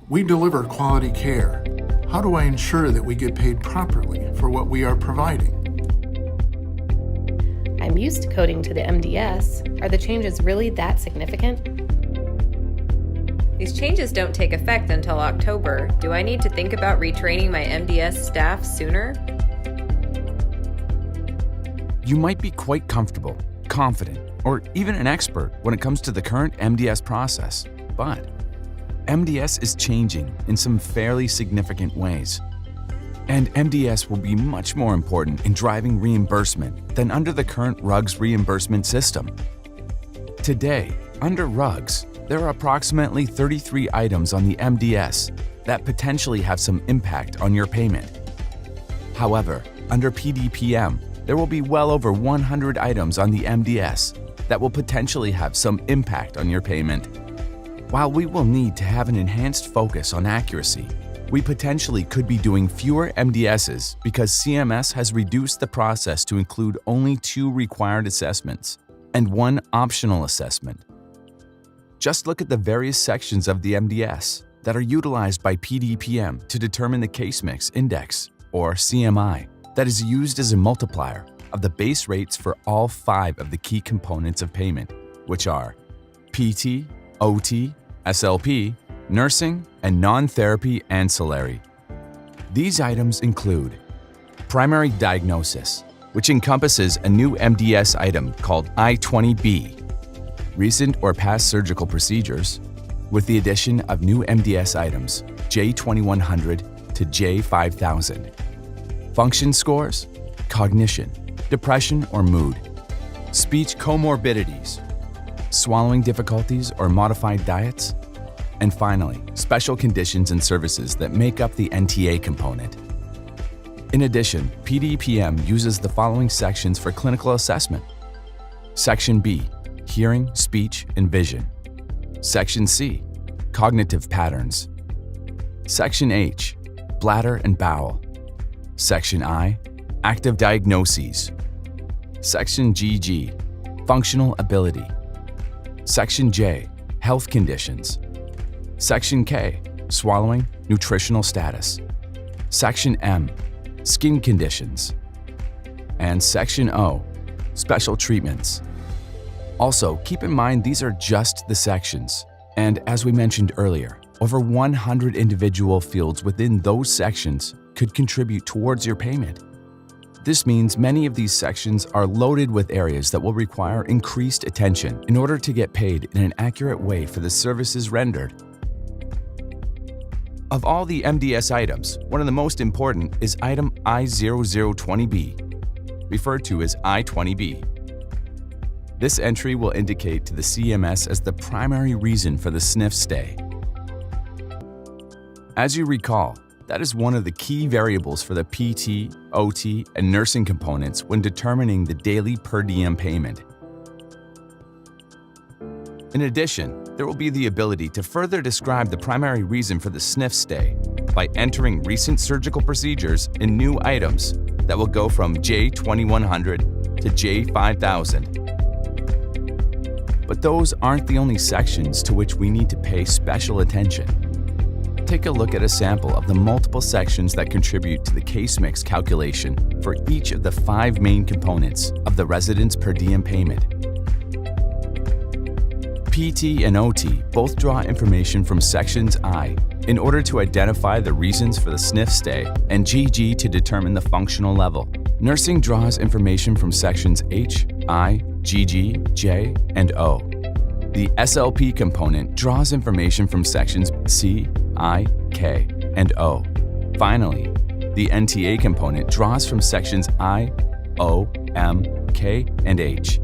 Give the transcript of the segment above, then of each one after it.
We deliver quality care. How do I ensure that we get paid properly for what we are providing? I'm used to coding to the MDS. Are the changes really that significant? These changes don't take effect until October. Do I need to think about retraining my MDS staff sooner? You might be quite comfortable, confident, or even an expert when it comes to the current MDS process, but MDS is changing in some fairly significant ways. And MDS will be much more important in driving reimbursement than under the current RUGS reimbursement system. Today, under RUGS, there are approximately 33 items on the MDS that potentially have some impact on your payment. However, under PDPM, there will be well over 100 items on the MDS that will potentially have some impact on your payment. While we will need to have an enhanced focus on accuracy, we potentially could be doing fewer MDSs because CMS has reduced the process to include only 2 required assessments and 1 optional assessment. Just look at the various sections of the MDS that are utilized by PDPM to determine the case mix index, or CMI, that is used as a multiplier of the base rates for all 5 of the key components of payment, which are PT, OT, SLP, nursing, and non-therapy ancillary. These items include primary diagnosis, which encompasses a new MDS item called I-20B, recent or past surgical procedures, with the addition of new MDS items J2100 to J5000. Function scores, cognition, depression or mood, speech comorbidities, swallowing difficulties or modified diets, and finally, special conditions and services that make up the NTA component. In addition, PDPM uses the following sections for clinical assessment. Section B, hearing, speech, and vision. Section C, cognitive patterns. Section H, bladder and bowel. Section I, active diagnoses. Section GG, functional ability. Section J, health conditions. Section K, swallowing, nutritional status. Section M, skin conditions. And Section O, special treatments. Also, keep in mind these are just the sections. And as we mentioned earlier, over 100 individual fields within those sections could contribute towards your payment. This means many of these sections are loaded with areas that will require increased attention in order to get paid in an accurate way for the services rendered. Of all the MDS items, one of the most important is item I0020B, referred to as I-20B. This entry will indicate to the CMS as the primary reason for the SNF stay. As you recall, that is one of the key variables for the PT, OT, and nursing components when determining the daily per diem payment. In addition, there will be the ability to further describe the primary reason for the SNF stay by entering recent surgical procedures in new items that will go from J2100 to J5000. But those aren't the only sections to which we need to pay special attention. Take a look at a sample of the multiple sections that contribute to the case mix calculation for each of the 5 main components of the resident's per diem payment. PT and OT both draw information from sections I in order to identify the reasons for the SNF stay, and GG to determine the functional level. Nursing draws information from sections H, I, GG, J, and O. The SLP component draws information from sections C, I, K, and O. Finally, the NTA component draws from sections I, O, M, K, and H.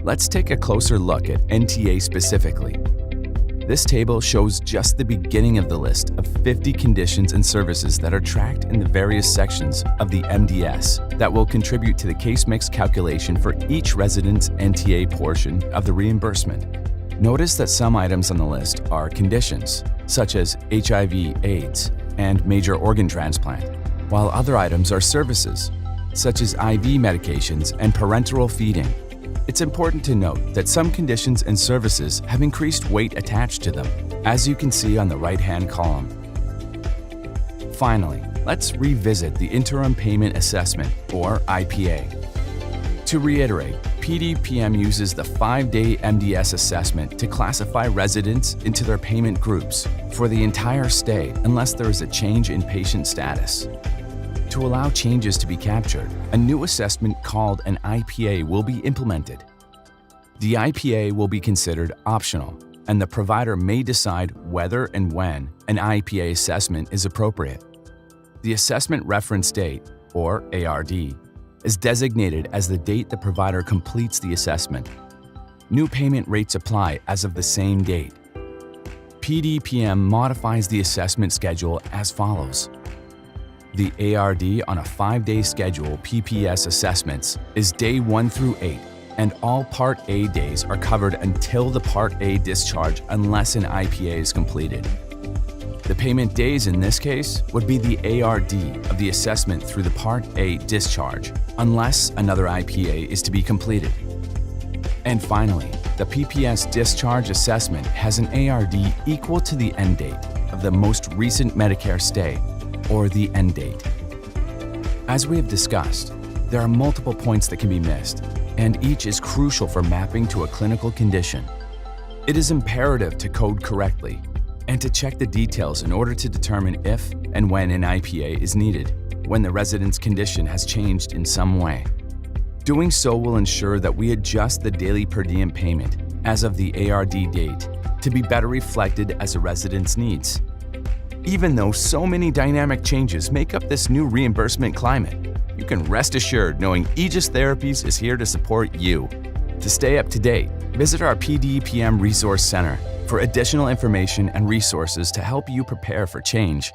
Let's take a closer look at NTA specifically. This table shows just the beginning of the list of 50 conditions and services that are tracked in the various sections of the MDS that will contribute to the case mix calculation for each resident's NTA portion of the reimbursement. Notice that some items on the list are conditions, such as HIV/AIDS and major organ transplant, while other items are services, such as IV medications and parenteral feeding. It's important to note that some conditions and services have increased weight attached to them, as you can see on the right-hand column. Finally, let's revisit the Interim Payment Assessment, or IPA. To reiterate, PDPM uses the 5-day MDS assessment to classify residents into their payment groups for the entire stay unless there is a change in patient status. To allow changes to be captured, a new assessment called an IPA will be implemented. The IPA will be considered optional, and the provider may decide whether and when an IPA assessment is appropriate. The assessment reference date, or ARD, is designated as the date the provider completes the assessment. New payment rates apply as of the same date. PDPM modifies the assessment schedule as follows. The ARD on a 5-day schedule PPS assessments is day 1 through 8, and all Part A days are covered until the Part A discharge unless an IPA is completed. The payment days in this case would be the ARD of the assessment through the Part A discharge, unless another IPA is to be completed. And finally, the PPS discharge assessment has an ARD equal to the end date of the most recent Medicare stay, or the end date. As we have discussed, there are multiple points that can be missed, and each is crucial for mapping to a clinical condition. It is imperative to code correctly and to check the details in order to determine if and when an IPA is needed, when the resident's condition has changed in some way. Doing so will ensure that we adjust the daily per diem payment as of the ARD date to be better reflected as a resident's needs. Even though so many dynamic changes make up this new reimbursement climate, you can rest assured knowing Aegis Therapies is here to support you. To stay up to date, visit our PDPM Resource Center for additional information and resources to help you prepare for change.